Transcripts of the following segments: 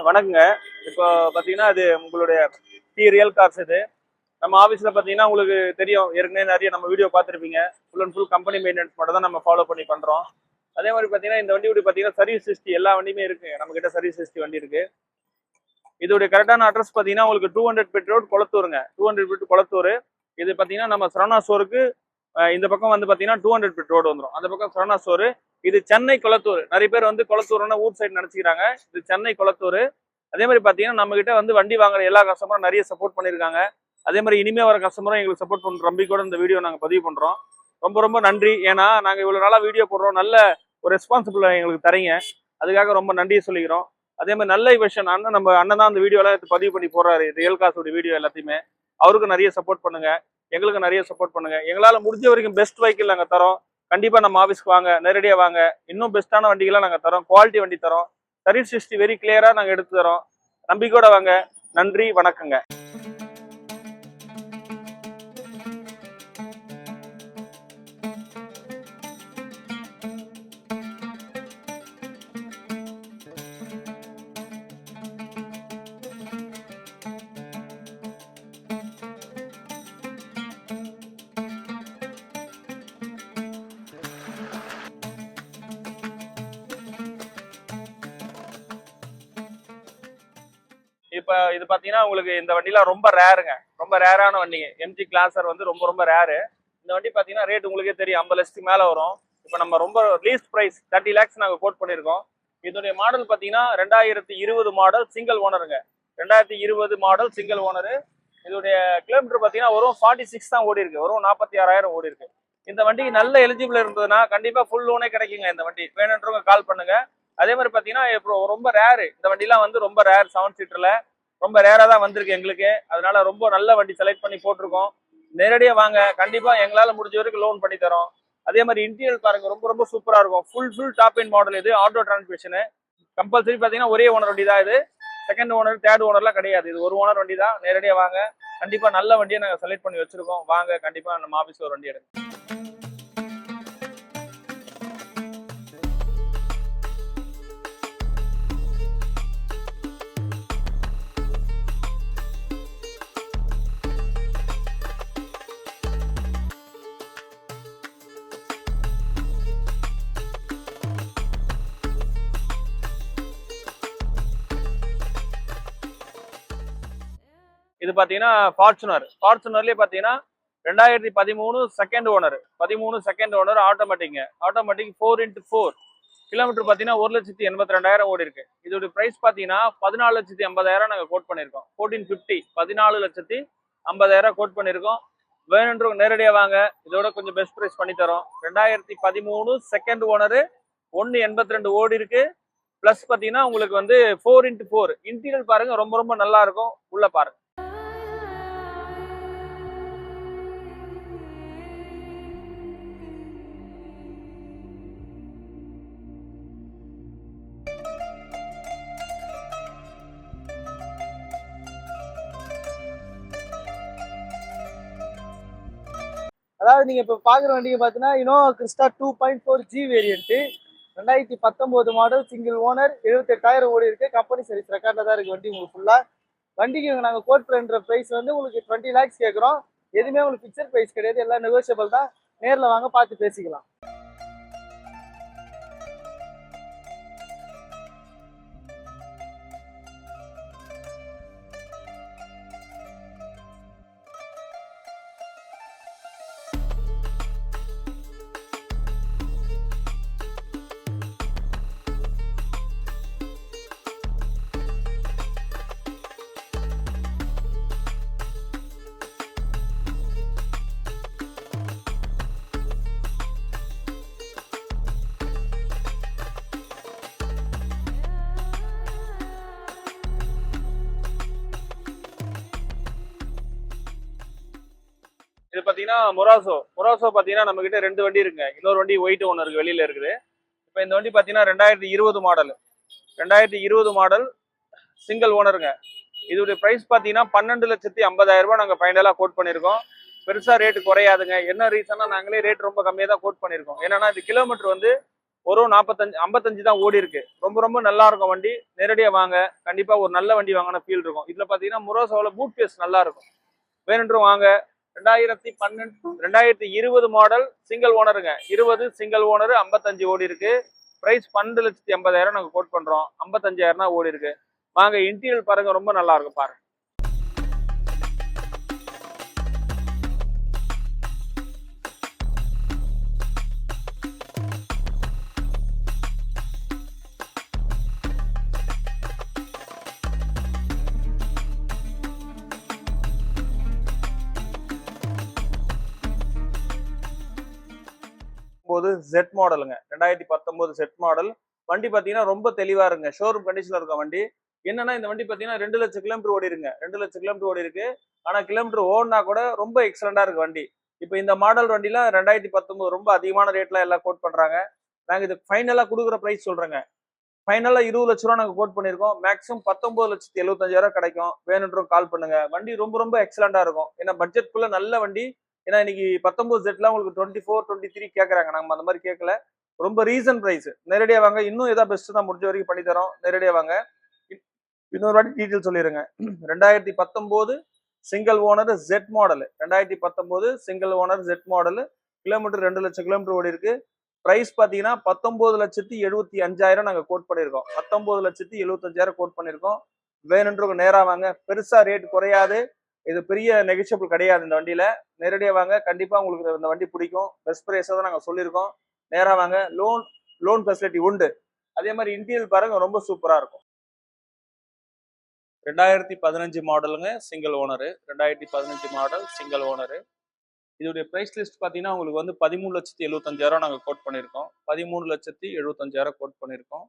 வணக்கங்க. இப்போ பார்த்தீங்கன்னா, அது உங்களுடைய ரியல் கார்ஸ் இது. நம்ம ஆஃபீஸ்ல பார்த்தீங்கன்னா, உங்களுக்கு தெரியும். ஏற்கனவே நெறைய நம்ம வீடியோ பார்த்துருப்பீங்க. Full and full company maintenance மட்டும் தான் நம்ம ஃபாலோ பண்ணி பண்றோம். அதே மாரி பார்த்தீங்கன்னா, இந்த வண்டி பார்த்தீங்கன்னா, சர்வீஸ் ஹிஸ்டரி எல்லா வண்டியுமே இருக்கு. நம்மகிட்ட சர்வீஸ் ஹிஸ்டரி வண்டி இருக்கு. இதோடைய கரெக்டான அட்ரஸ் பார்த்தீங்கன்னா, உங்களுக்கு 200 ஃபீட் ரோட் கொளத்தூருங்க. 200 ஃபீட் கொளத்தூர். இது பார்த்தீங்கன்னா, நம்ம சரவணா ஸ்டோருக்கு இந்த பக்கம் வந்து பார்த்தீங்கன்னா, 200 ஃபீட் ரோடு வந்துரும். அந்த பக்கம் சரவணா ஸ்டோரு. இது சென்னை கொளத்தூர். நெறைய பேர் வந்து கொளத்தூர்னா ஊர் சைடு நெனச்சுக்கிறாங்க. இது சென்னை கொளத்தூர். அதே மாதிரி பார்த்தீங்கன்னா, நம்ம கிட்ட வந்து வண்டி வாங்குற எல்லா கஸ்டமரும் நிறைய சப்போர்ட் பண்ணியிருக்காங்க. அதே மாதிரி இனிமே வர கஸ்டமரும் எங்களுக்கு சப்போர்ட் பண்ற நம்பிக்கையோட இந்த வீடியோ நாங்கள் பதிவு பண்றோம். ரொம்ப ரொம்ப நன்றி. ஏன்னா நாங்கள் இவ்வளவு நாளா வீடியோ போடுறோம். நல்ல ஒரு ரெஸ்பான்சிபிள் எங்களுக்கு தரீங்க. அதுக்காக ரொம்ப நன்றி சொல்லிக்கிறோம். அதே மாதிரி நல்ல விஷயம் நம்ம அண்ணன் தான் அந்த வீடியோலாம் எடுத்து பதிவு பண்ணி போடுறாரு. ரியல் காசோட வீடியோ எல்லாத்தையுமே. அவருக்கு நிறைய சப்போர்ட் பண்ணுங்க. எங்களுக்கு நிறைய சப்போர்ட் பண்ணுங்க. எங்களால் முடிஞ்ச வரைக்கும் பெஸ்ட் வெஹிக்கிள் நாங்கள் தரோம். கண்டிப்பா நம்ம ஆஃபீஸ்க்கு வாங்க, நேரடியா வாங்க. இன்னும் பெஸ்ட்டான வண்டிகளாக நாங்கள் தரோம். குவாலிட்டி வண்டி தரோம். சர்வீஸ் ஹிஸ்டரி வெரி கிளியரா நாங்கள் எடுத்து தரோம். நம்பிக்கையோட வாங்க. நன்றி, வணக்கங்க. இப்ப இது பாத்தீங்கன்னா உங்களுக்கு இந்த வண்டிலாம் ரொம்ப ரேருங்க. ரொம்ப ரேரான வண்டிங்க. எம்ஜி கிளாசர் வந்து ரொம்ப ரொம்ப ரேரு. இந்த வண்டி பாத்தீங்கன்னா ரேட் உங்களுக்கே தெரியும், 50 லட்சத்துக்கு மேல வரும். இப்ப நம்ம ரொம்ப லீஸ்ட் பிரைஸ் 30 lakhs நாங்க கோட் பண்ணிருக்கோம். இதோடைய மாடல் பாத்தீங்கன்னா 2020 மாடல் சிங்கிள் ஓனருங்க. 2020 மாடல் சிங்கிள் ஓனரு. இதோடைய கிலோமீட்டர் பாத்தீங்கன்னா வரும் 46 தான் ஓடி இருக்கு. வரும் 46,000 ஓடி இருக்கு. இந்த வண்டிக்கு நல்ல எலிஜிபிள் இருந்ததுன்னா கண்டிப்பா ஃபுல் லோனே கிடைக்குங்க. இந்த வண்டி வேணுன்றவங்க கால் பண்ணுங்க. அதே மாதிரி பாத்தீங்கன்னா இப்போ ரொம்ப ரேரு. இந்த வண்டிலாம் வந்து ரொம்ப ரேர். 7 சீட்டர்ல ரொம்ப ரேரா தான் வந்திருக்கு எங்களுக்கு. அதனால ரொம்ப நல்ல வண்டி செலக்ட் பண்ணி போட்டிருக்கோம். நேரடியா வாங்க. கண்டிப்பா எங்களால முடிஞ்ச வரைக்கும் லோன் பண்ணி தரோம். அதே மாதிரி இன்டீரியர் பாருங்க, ரொம்ப ரொம்ப சூப்பரா இருக்கும். Full top end model. இது ஆட்டோ டிரான்ஸ்மிஷன். கம்பல்சரி பாத்தீங்கன்னா ஒரே ஓனர் வண்டி தான் இது. செகண்ட் ஓனர் தேர்ட் ஓனர்லாம் கிடையாது. இது ஒரு ஓனர் வண்டி தான். நேரடியா வாங்க. கண்டிப்பா நல்ல வண்டியை நாங்க செலக்ட் பண்ணி வச்சிருக்கோம். வாங்க, கண்டிப்பா நம்ம ஆபீஸ்ல ஒரு வண்டி எடுங்க. இது பாத்தீங்கன்னா ஃபார்ச்சுனர்லயே பாத்தீங்கன்னா 2013 second owner. 13 second owner. Automatic 4x4. Kilometre பாத்தீங்கன்னா 1,82,000 ஓடி இருக்கு. இதோட பிரைஸ் பாத்தீங்கன்னா 14,50,000 நாங்க கோட் பண்ணிருக்கோம். 1450. 14,50,000 கோட் பண்ணிருக்கோம். வேணுன்றவங்க நேரடியா வாங்க. இதோட கொஞ்சம் பெஸ்ட் பிரைஸ் பண்ணி தரோம். 2013 செகண்ட் ஓனர். 1,82 ஓடி இருக்கு. பிளஸ் பாத்தீங்கன்னா உங்களுக்கு வந்து 4x4. இன்டீரியர் பாருங்க, ரொம்ப ரொம்ப நல்லா இருக்கும். உள்ள பாருங்க. அதாவது நீங்க இப்ப பாக்குற வண்டிக்கு பாத்தீங்கன்னா Innova Crysta 2.4G variant. 2019 model single owner. 78,000 ஓடி இருக்கு. கம்பெனி சர்வீஸ் ரெக்கார்ட்ல தான் இருக்கு வண்டி உங்களுக்கு ஃபுல்லா. வண்டிக்கு நாங்க கோட் பண்ற பிரைஸ் வந்து உங்களுக்கு 20 lakhs கேட்குறோம். எதுவுமே உங்களுக்கு பிக்சர் பிரைஸ் கிடையாது. எல்லாம் நெகோசியபிள் தான். நேர்ல வாங்க, பார்த்து பேசிக்கலாம். இது பாத்தீங்கன்னா மொராசோ பாத்தீங்கன்னா நம்ம கிட்ட 2 வண்டி இருக்குங்க. இன்னொரு வண்டி ஒயிட் ஓனருக்கு வெளியில இருக்குது. இப்ப இந்த வண்டி பாத்தீங்கன்னா 2020 மாடல். 2020 model single ஓனருங்க. இதோட பிரைஸ் பாத்தீங்கன்னா 12,50,000 ரூபாய் நாங்க ஃபைனலா கோட் பண்ணிருக்கோம். பெருசா ரேட் குறையாதுங்க. என்ன ரீசன்னா நாங்களே ரேட் ரொம்ப கம்மியா தான் கோட் பண்ணிருக்கோம். என்னன்னா இது கிலோமீட்டர் வந்து ஒரு 45 55 தான் ஓடி இருக்கு. ரொம்ப ரொம்ப நல்லா இருக்கும் வண்டி. நேரடியா வாங்க. கண்டிப்பா ஒரு நல்ல வண்டி வாங்கின ஃபீல் இருக்கும். இதுல பாத்தீங்கன்னா முரோசாவில் பூட் பேஸ் நல்லா இருக்கும். வேணுன்றும் வாங்க. 2020 மாடல் சிங்கிள் ஓனருங்க. 20 சிங்கிள் ஓனர் 55 ஓடி இருக்கு. பிரைஸ் 12,80,000 நாங்க கோட் பண்றோம். 55,000 தான் ஓடி இருக்கு. வாங்க, இன்டீரியர் பாருங்க, ரொம்ப நல்லா இருக்கும் பாருங்க. Z மாடலுங்க. 2019 Z மாடல் வண்டி பாத்தீங்கன்னா ரொம்ப தெளிவா இருக்குங்க. ஷோரூம் கண்டிஷன்ல இருக்க வண்டி. என்னன்னா இந்த வண்டி பாத்தீங்கன்னா 2 லட்சம் கிலோமீட்டர் ஓடி இருங்க. 2 லட்சம் கிலோமீட்டர் ஓடி இருக்கு. ஆனா கிலோமீட்டர் ஓடினா கூட ரொம்ப எக்ஸலண்டா இருக்கு வண்டி. இப்போ இந்த மாடல் வண்டில 2019 ரொம்ப அதிகமான ரேட்ல எல்லாம் கோட் பண்றாங்க. நாங்க இது ஃபைனலா கொடுக்குற பிரைஸ் சொல்றேங்க. ஃபைனலா 20 லட்ச ரூபா நாங்க கோட் பண்ணிருக்கோம். மேக்ஸிமம் 19,75,000 கிடைக்கும். வேணுன்றவங்க கால் பண்ணுங்க. வண்டி ரொம்ப ரொம்ப எக்ஸலண்டா இருக்கும். ஏன்னா பட்ஜெட்குள்ள நல்ல வண்டி. ஏன்னா இன்னைக்கு 19 செட்லாம் உங்களுக்கு 24, 23 கேட்கறாங்க. நம்ம அந்த மாதிரி கேட்கல. ரொம்ப ரீசன் பிரைஸ். நேரடியா வாங்க. இன்னும் ஏதாவது பெஸ்ட் தான் முடிஞ்ச வரைக்கும் பண்ணி தரோம். நேரடியா வாங்க. இன்னொரு வாட்டி டீட்டெயில் சொல்லிடுங்க. 2019 single owner Z model. 2019 single owner Z model. Kilometre 2 லட்சம் கிலோமீட்டர் ஓடி இருக்கு. பிரைஸ் பாத்தீங்கன்னா 19,75,000 நாங்க கோட் பண்ணிருக்கோம். 19,75,000 கோட் பண்ணிருக்கோம். வேணுன்றவங்க நேரா வாங்க. பெருசா ரேட் குறையாது. இது பெரிய நெகோஷியபிள் கிடையாது இந்த வண்டியில. நேரடியா வாங்க. கண்டிப்பா உங்களுக்கு இந்த வண்டி பிடிக்கும். பெஸ்ட் பிரைஸா தான் நாங்க சொல்லியிருக்கோம். நேரா வாங்க. லோன் ஃபெசிலிட்டி உண்டு. அதே மாதிரி இன்டீரியர் பாருங்க, ரொம்ப சூப்பரா இருக்கும். 2015 மாடலுங்க, single owner. 2015 model single owner. இதோடைய பிரைஸ் லிஸ்ட் பாத்தீங்கன்னா உங்களுக்கு வந்து 13,75,000 நாங்க கோட் பண்ணிருக்கோம். 13,75,000 கோட் பண்ணிருக்கோம்.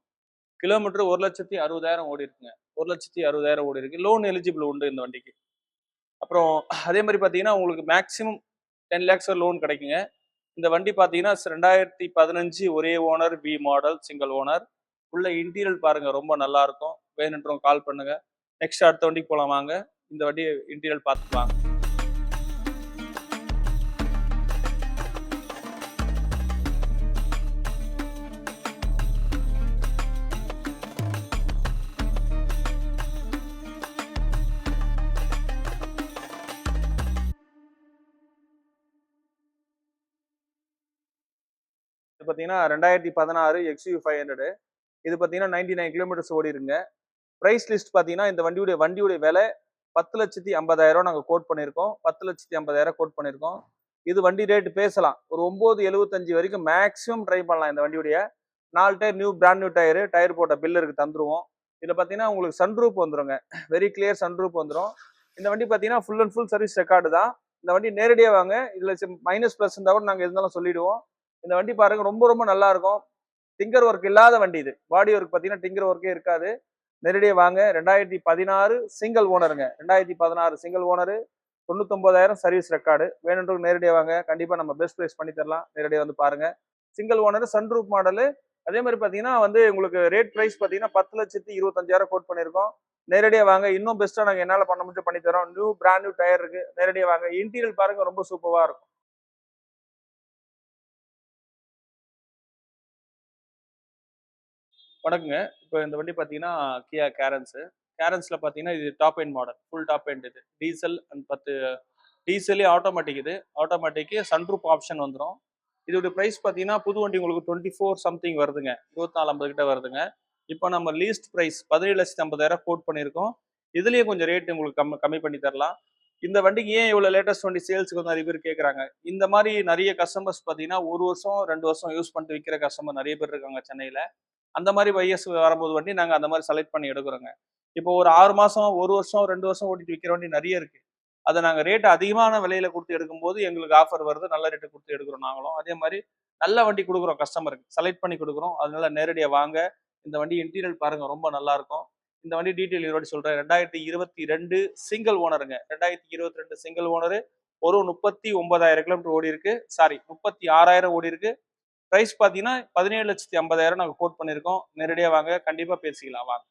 கிலோமீட்டர் 1,60,000 ஓடி இருக்குங்க. 1,60,000 ஓடி இருக்கு. லோன் எலிஜிபிள் உண்டு இந்த வண்டிக்கு. அப்புறம் அதே மாதிரி பாத்தீங்கன்னா உங்களுக்கு மேக்ஸிமம் 10 lakhs லோன் கிடைக்குங்க. இந்த வண்டி பாத்தீங்கன்னா 2015 ஒரே owner, B model, single owner. உள்ள இன்டீரியர் பாருங்க, ரொம்ப நல்லா இருக்கும். வேணுன்றவங்க கால் பண்ணுங்க. நெக்ஸ்ட் அடுத்த வண்டிக்கு போலாம் வாங்க. இந்த வண்டி இன்டீரியர் பார்த்துக்கலாம். இது பாத்தீங்கன்னா 2016 XUV 500. இது பாத்தீங்கன்னா 99 கிலோமீட்டர்ஸ் ஓடி இருங்க. பிரைஸ் லிஸ்ட் பாத்தீங்கன்னா இந்த வண்டியுடைய விலை 10,50,000 நாங்க கோட் பண்ணிருக்கோம். 10,50,000 கோட் பண்ணிருக்கோம். இது வண்டி ரேட் பேசலாம். ஒரு 9,75 வரைக்கும் மேக்ஸிமம் ட்ரை பண்ணலாம். இந்த வண்டியுடைய 4 டயர் பிராண்ட் நியூ டயர் போட்ட பில் இருக்கு, தந்துருவோம். இதுல பாத்தீங்கன்னா உங்களுக்கு சன்ரூப் வந்துருங்க. வெரி கிளியர் சன்ரூப் வந்துரும். இந்த வண்டி பாத்தீங்கன்னா full and full service record தான். இந்த வண்டி நேரடியா வாங்க. இதுல மைனஸ் பிளஸ் இருந்தா கூட நாங்க இருந்தாலும் சொல்லிடுவோம். இந்த வண்டி பாருங்க, ரொம்ப ரொம்ப நல்லா இருக்கும். டிங்கர் ஒர்க் இல்லாத வண்டி இது. பாடி ஒர்க் பாத்தீங்கன்னா டிங்கர் ஒர்க்கே இருக்காது. நேரடியா வாங்க. 2016 சிங்கிள் ஓனருங்க. 2016 சிங்கிள் ஓனரு. 99,000 service record. வேணுன்றவங்க நேரடியா வாங்க. கண்டிப்பா நம்ம பெஸ்ட் பிரைஸ் பண்ணி தரலாம். நேரடியா வந்து பாருங்க. Single owner sunroof model. அதே மாதிரி பாத்தீங்கன்னா வந்து உங்களுக்கு ரேட் பிரைஸ் பாத்தீங்கன்னா 10,25,000 கோட் பண்ணிருக்கோம். நேரடியா வாங்க. இன்னும் பெஸ்டா நாங்க என்னால பண்ண முடிஞ்சு பண்ணி தரோம். பிராண்ட் நியூ டயர் இருக்கு. நேரடியா வாங்க. இன்டீரியர் பாருங்க, ரொம்ப சூப்பரா இருக்கும். வணக்கங்க. இப்போ இந்த வண்டி பாத்தீங்கன்னா கியா கேரன்ஸ்ல பாத்தீங்கன்னா இது top end model. Full top end இது. டீசல் அண்ட் 10 டீசலே ஆட்டோமேட்டிக். இது ஆட்டோமேட்டிக் சன்ரூப் ஆப்ஷன் வந்துடும். இதோட பிரைஸ் பாத்தீங்கன்னா புது வண்டி உங்களுக்கு 24 சம்திங் வருதுங்க. 24,50 கிட்ட வருதுங்க. இப்போ நம்ம லீஸ்ட் பிரைஸ் 17,50,000 கோட் பண்ணியிருக்கோம். இதுலயே கொஞ்சம் ரேட் உங்களுக்கு கம்மி பண்ணி தரலாம். இந்த வண்டிக்கு ஏன் இவ்வளவு லேட்டஸ்ட் வண்டி சேல்ஸுக்கு வந்து நிறைய பேர் கேட்கறாங்க. இந்த மாதிரி நிறைய கஸ்டமர்ஸ் பாத்தீங்கன்னா 1 வருஷம் 2 வருஷம் யூஸ் பண்ணிட்டு விற்கிற கஸ்டமர் நிறைய பேர் இருக்காங்க சென்னையில. அந்த மாதிரி வைஎஸ் வரும்போது வண்டி நாங்க அந்த மாதிரி செலக்ட் பண்ணி எடுக்கிறோங்க. இப்போ ஒரு 6 மாசம் 1 வருஷம் 2 வருஷம் ஓட்டிட்டு விற்கிற வண்டி நிறைய இருக்கு. அதை நாங்க ரேட் அதிகமான விலையில கொடுத்து எடுக்கும்போது எங்களுக்கு ஆஃபர் வருது. நல்ல ரேட்டு கொடுத்து எடுக்கிறோம் நாங்களும். அதே மாதிரி நல்ல வண்டி கொடுக்குறோம் கஸ்டமருக்கு. செலக்ட் பண்ணி கொடுக்குறோம். அதனால நேரடியாக வாங்க. இந்த வண்டி இன்டீரியர் பாருங்க, ரொம்ப நல்லா இருக்கும். இந்த வண்டி டீட்டெயில் இதோட சொல்றேன். 2022 சிங்கிள் ஓனருங்க. 2022 single owner. ஒரு 39,000 கிலோமீட்டர் ஓடி இருக்கு. சாரி, 36,000 ஓடி இருக்கு. பிரைஸ் பாத்தீங்கன்னா 17,50,000 நாங்க கோட் பண்ணிருக்கோம். நேரடியா வாங்க. கண்டிப்பா பேசிக்கலாம் வாங்க.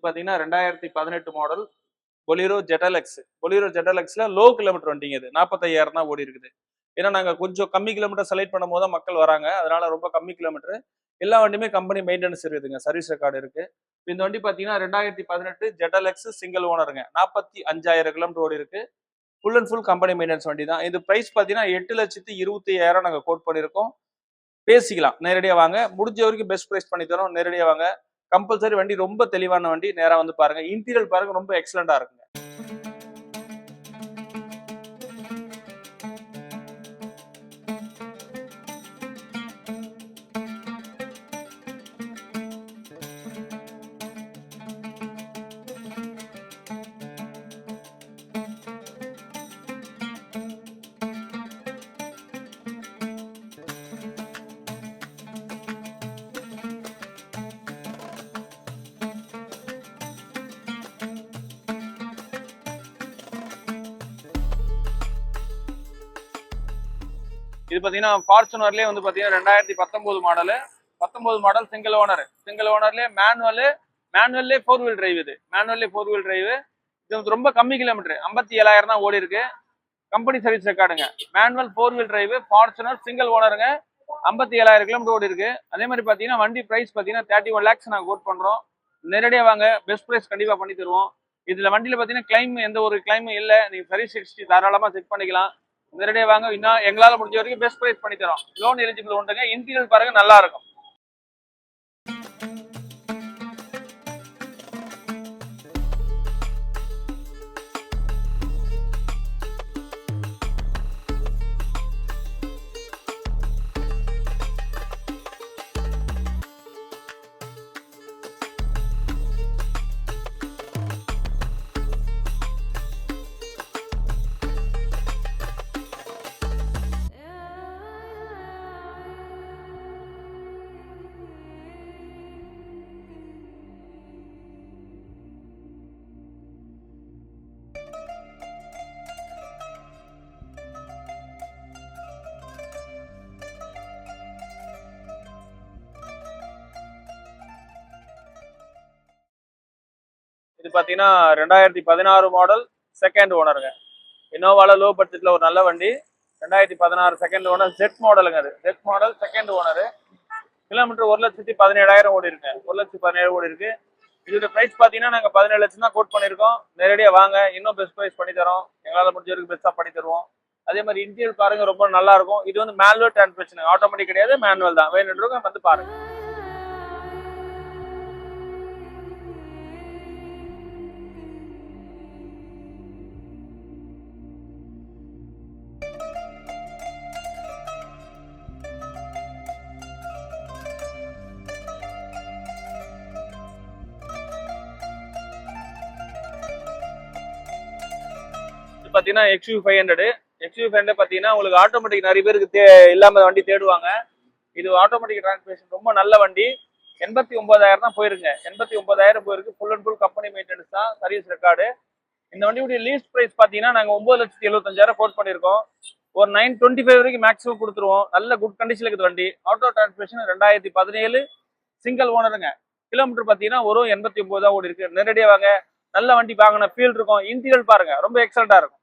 பார்த்தீங்கன்னா 2018 மாடல் பொலிரோ ஜெட்டலெக்ஸ். பொலிரோ ஜெட்டலெக்ஸ்ல லோ கிலோமீட்டர் வண்டிங்க இது. 45,000 தான் ஓடி இருக்குது. ஏன்னா நாங்க கொஞ்சம் கம்மி கிலோமீட்டர் செலக்ட் பண்ணும்போது தான் மக்கள் வராங்க. அதனால ரொம்ப கம்மி கிலோமீட்டர். எல்லா வண்டியுமே கம்பெனி மெயின்டெனன்ஸ் இருக்குதுங்க. சர்வீஸ் ரெக்கார்டு இருக்கு. இந்த வண்டி பார்த்தீங்கன்னா 2018 ஜெட்டலெக்ஸ் சிங்கிள் ஓனருங்க. 45,000 கிலோமீட்டர் ஓடி இருக்கு. Full and full company maintenance வண்டி தான். இது பிரைஸ் பார்த்தீங்கன்னா 8,25,000 நாங்க கோட் பண்ணியிருக்கோம். பேசிக்கலாம். நேரடியா வாங்க. முடிஞ்ச வரைக்கும் பெஸ்ட் பிரைஸ் பண்ணி தரோம். நேரடியா வாங்க. கம்பல்சரி வண்டி ரொம்ப தெளிவான வண்டி. நேரா வந்து பாருங்க. இன்டீரியர் பாருங்க ரொம்ப எக்ஸலண்டா இருக்குங்க. இது பாத்தீங்கன்னா ஃபார்ச்சுனர்லயே வந்து பாத்தீங்கன்னா 2019 model. 19 model single owner. Single ஓனர்லயே மேனுவல்லே 4 வீல் டிரைவ் இது. மேனுவல்லே 4 வீல் டிரைவ். இது வந்து ரொம்ப கம்மி கிலோமீட்டர். 57,000 தான் ஓடி இருக்கு. கம்பெனி சர்வீஸ் ரெக்கார்டுங்க. Manual 4 wheel drive Fortuner single ஓனருங்க. 57,000 கிலோமீட்டர் ஓடி இருக்கு. அதே மாதிரி பாத்தீங்கன்னா வண்டி பிரைஸ் பாத்தீங்கன்னா 31 lakhs நாங்க கோட் பண்றோம். நேரடியா வாங்க. பெஸ்ட் பிரைஸ் கண்டிப்பா பண்ணி தருவோம். இதுல வண்டியில பாத்தீங்கன்னா கிளைம் எந்த ஒரு கிளைமும் இல்ல. நீங்க சர்வீஸ் ஹிஸ்டரி தாராளமா செக் பண்ணிக்கலாம். நேரடியா வாங்க. இன்னும் எங்களால முடிஞ்ச வரைக்கும் பெஸ்ட் பிரைஸ் பண்ணி தரோம். லோன் எலிஜிபிள் உண்டுங்க. இன்டீரியர் பாருங்க நல்லா இருக்கும். இது பாத்தீங்கன்னா 2016 மாடல் செகண்ட் ஓனருங்க. இனோவால லோ பட்ஜெட்ல ஒரு நல்ல வண்டி. 2016 செகண்ட் ஓனர் ஜெட் மாடலுங்க. அது jet model second owner. Kilometre 1,17,000 ஓடி இருக்கு. 1,17,000 ஓடி இருக்கு. இதோட பிரைஸ் பாத்தீங்கன்னா நாங்க 17 லட்சம் தான் கோட் பண்ணிருக்கோம். நேரடியா வாங்க. இன்னும் பெஸ்ட் பிரைஸ் பண்ணி தரோம். எங்களால முடிஞ்ச வரைக்கும் பெஸ்டா பண்ணி தருவோம். அதே மாதிரி இன்டீரியர் பாருங்க ரொம்ப நல்லா இருக்கும். இது வந்து மேனுவல் டிரான்ஸ்மிஷன், ஆட்டோமேட்டிக் கிடையாது, மேனுவல் தான். வேணுன்றவங்க வந்து பாருங்க. பாத்தீங்கன்னா XUV500. XUV500 பாத்தீங்கன்னா உங்களுக்கு ஆட்டோமேட்டிக் நிறைய பேருக்கு இல்லாம வண்டி தேடுவாங்க. இது ஆட்டோமேட்டிக் டிரான்ஸ்மிஷன் ரொம்ப நல்ல வண்டி. 89,000 தான் போயிருங்க. 89,000 போயிருக்கு. Full and full company maintenance தான். Service record. இந்த வண்டியுடைய லீஸ்ட் பிரைஸ் பாத்தீங்கன்னா நாங்க 9,75,000 கோட் பண்ணிருக்கோம். ஒரு 925 வரைக்கும் மேக்ஸிமம் கொடுத்துருவோம். நல்ல குட் கண்டிஷன்ல இருக்குது வண்டி. ஆட்டோ டிரான்ஸ்மிஷன் 2017 சிங்கிள் ஓனருங்க. கிலோமீட்டர் பாத்தீங்கன்னா ஒரு 89 தான் ஓடி இருக்கு. நேரடியா வாங்க. நல்ல வண்டி வாங்கின ஃபீல் இருக்கும். இன்டீரியர் பாருங்க ரொம்ப எக்ஸலண்டா இருக்கும்.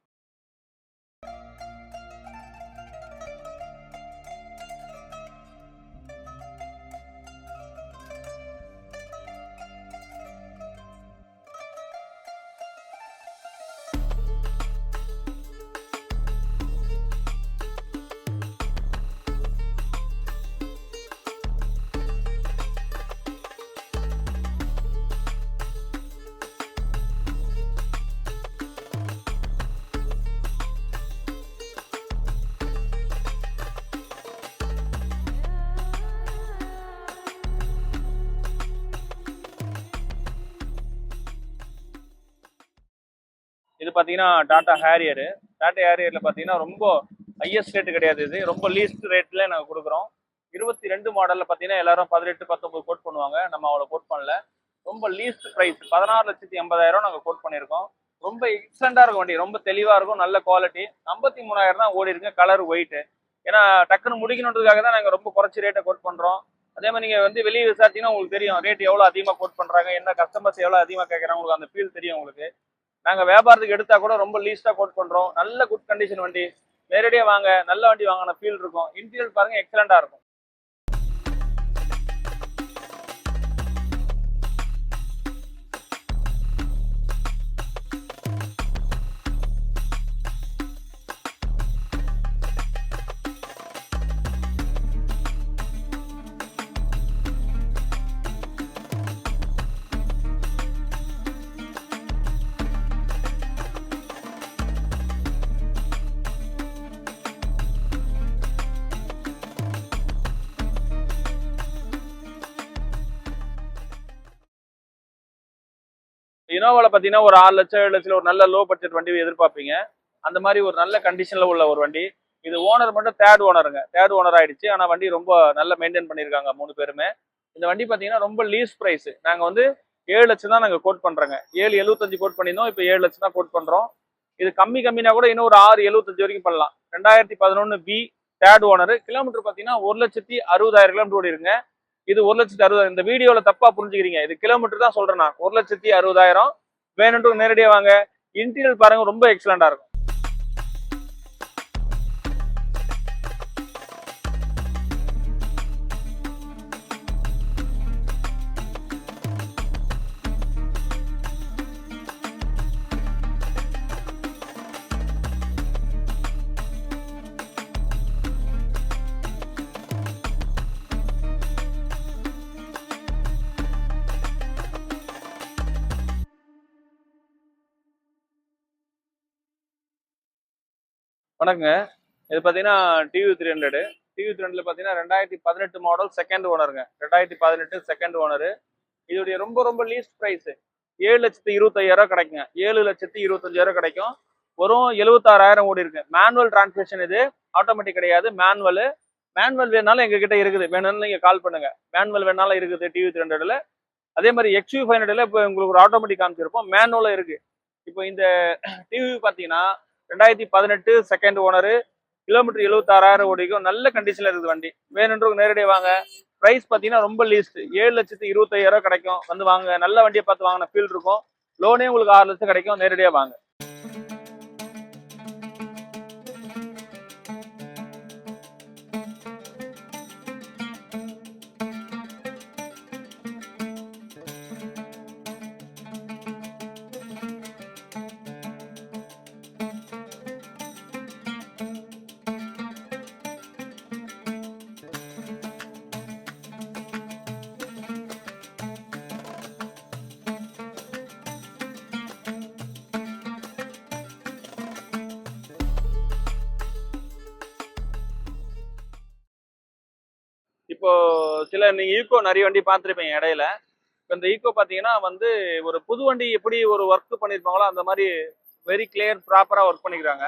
இது பாத்தீங்கன்னா டாடா ஹேரியர். டாடா ஹேரியர்ல பாத்தீங்கன்னா ரொம்ப ஹையஸ்ட் ரேட் கிடையாது. இது ரொம்ப லீஸ்ட் ரேட்ல நாங்க கொடுக்குறோம். 22 மாடல்ல பாத்தீங்கன்னா எல்லாரும் 18, 19 கோட் பண்ணுவாங்க. நம்ம அவ்வளவு கோட் பண்ணல. ரொம்ப லீஸ்ட் பிரைஸ் 16,80,000 நாங்க கோட் பண்ணிருக்கோம். ரொம்ப எக்ஸலண்டா இருக்கும் வண்டி. ரொம்ப தெளிவா இருக்கும். நல்ல குவாலிட்டி. 53,000 தான் ஓடி இருக்கு. Colour white. ஏன்னா டக்குன்னு முடிக்கணுன்றதுக்காக தான் நாங்க ரொம்ப குறைச்சி ரேட்டை கோட் பண்றோம். அதே மாதிரி நீங்க வந்து வெளியே விசாரிச்சீங்கன்னா உங்களுக்கு தெரியும் ரேட் எவ்வளவு அதிகமா கோட் பண்றாங்க, என்ன கஸ்டமர்ஸ் எவ்வளவு அதிகமா கேட்கறாங்க, உங்களுக்கு அந்த ஃபீல் தெரியும் உங்களுக்கு. நாங்க வியாபாரத்துக்கு எடுத்தா கூட ரொம்ப லீஸ்டா கோட் பண்றோம். நல்ல குட் கண்டிஷன் வண்டி, நேரடியா வாங்க, நல்ல வண்டி வாங்கின ஃபீல் இருக்கும். இன்டீரியர் பாருங்க எக்ஸலண்டா இருக்கும். இனோவால பாத்தீங்கன்னா ஒரு 6 லட்சம் 7 லட்சம் ஒரு நல்ல லோ பட்ஜெட் வண்டி எதிர்பார்ப்பீங்க. அந்த மாதிரி ஒரு நல்ல கண்டிஷன்ல உள்ள ஒரு வண்டி. இது ஓனர் மட்டும் தேர்ட் ஓனருங்க, தேர்ட் ஓனர் ஆயிடுச்சு. ஆனா வண்டி ரொம்ப நல்லா மெயின்டைன் பண்ணியிருக்காங்க 3 பேருமே. இந்த வண்டி பாத்தீங்கன்னா ரொம்ப லீஸ் பிரைஸ். நாங்க வந்து 7 லட்சம் தான் நாங்க கோட் பண்றோங்க. 7,75 கோட் பண்ணியிருந்தோம், இப்போ 7 லட்சம் தான் கோட் பண்றோம். இது கம்மினா கூட இன்னும் ஒரு 6,75 வரைக்கும் பண்ணலாம். 2011 பி தேர்ட் ஓனர். கிலோமீட்டர் பாத்தீங்கன்னா 1,60,000 கிலோமீட்டர் ஓடி இருங்க. இது 1,60,000. இந்த வீடியோல தப்பா புரிஞ்சுக்கிறீங்க, இது கிலோமீட்டர் தான் சொல்றேன் நான். 1,60,000 வேணும்னு நேரடியா வாங்க. இன்டீரியர் பாருங்க ரொம்ப எக்ஸலண்டா இருக்கும். வணக்கங்க. இது பாத்தீங்கன்னா டிவி 300. டிவி 300 பாத்தீங்கன்னா 2018 மாடல் செகண்ட் ஓனருங்க. 2018 second owner. இதோடைய ரொம்ப ரொம்ப லீஸ்ட் பிரைஸ் 7,25,000 கிடைக்குங்க. 7,25,000 கிடைக்கும். வரும் 76,000 ஓடி இருக்கு. மேனுவல் டிரான்ஸ்மிஷன், இது ஆட்டோமேட்டிக் கிடையாது, மேனுவல். மேனுவல் வேணாலும் எங்க கிட்ட இருக்குது, வேணும்னு நீங்க கால் பண்ணுங்க. மேனுவல் வேணாலும் இருக்குது டிவி 300ல. அதே மாதிரி XU 500ல இப்போ உங்களுக்கு ஒரு ஆட்டோமேட்டிக் காமிச்சிருப்போம், மேனுவலும் இருக்கு. இப்போ இந்த டிவி பாத்தீங்கன்னா 2018 செகண்ட் ஓனரு, கிலோமீட்டர் 76,000 ஓடிக்கும். நல்ல கண்டிஷன்ல இருக்குது வண்டி. வேணுன்றவங்க நேரடியாக வாங்க. பிரைஸ் பாத்தீங்கன்னா ரொம்ப லீஸ்ட் 7,25,000 கிடைக்கும். வந்து வாங்க, நல்ல வண்டியை பார்த்து வாங்கின ஃபீல் இருக்கும். லோனே உங்களுக்கு 6 லட்சம் கிடைக்கும். நேரடியாக வாங்க. இப்போ சில நீங்க ஈக்கோ நிறைய வண்டி பார்த்துருப்பீங்க இடையில. இப்போ இந்த ஈக்கோ பார்த்தீங்கன்னா வந்து ஒரு புது வண்டி எப்படி ஒரு ஒர்க் பண்ணியிருப்பாங்களோ அந்த மாதிரி வெரி கிளியர் ப்ராப்பராக ஒர்க் பண்ணிக்கிறாங்க.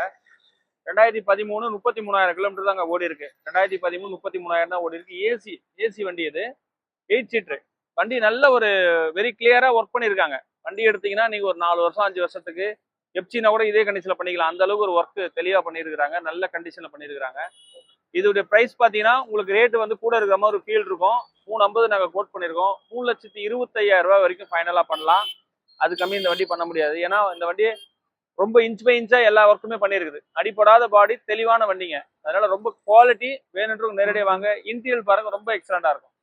2013 33,000 கிலோமீட்டர் தாங்க ஓடி இருக்கு. 2013 33,000 தான் ஓடி இருக்கு. ஏசி வண்டி இது, 8 சீட்ரு வண்டி. நல்ல ஒரு வெரி கிளியரா ஒர்க் பண்ணியிருக்காங்க. வண்டி எடுத்தீங்கன்னா நீங்க ஒரு 4 வருஷம் 5 வருஷத்துக்கு எப்சினா கூட இதே கண்டிஷன்ல பண்ணிக்கலாம். அந்த அளவுக்கு ஒரு ஒர்க் தெளிவா பண்ணியிருக்காங்க, நல்ல கண்டிஷன்ல பண்ணியிருக்காங்க. இதோடைய பிரைஸ் பாத்தீங்கன்னா உங்களுக்கு ரேட் வந்து கூட இருக்கிற மாதிரி ஒரு ஃபீல் இருக்கும். 350 நாங்க கோட் பண்ணிருக்கோம். 3,25,000 வரைக்கும் ஃபைனலா பண்ணலாம். அது கம்மி இந்த வண்டி பண்ண முடியாது. ஏன்னா இந்த வண்டி ரொம்ப இன்ச் பை இன்ச்சா எல்லா ஒர்க்குமே பண்ணிருக்குது. அடிப்படாத பாடி, தெளிவான வண்டிங்க. அதனால ரொம்ப குவாலிட்டி. வேணுன்றவங்க நேரடியாக வாங்க. இன்டீரியர் பாருங்க ரொம்ப எக்ஸலண்டா இருக்கும்.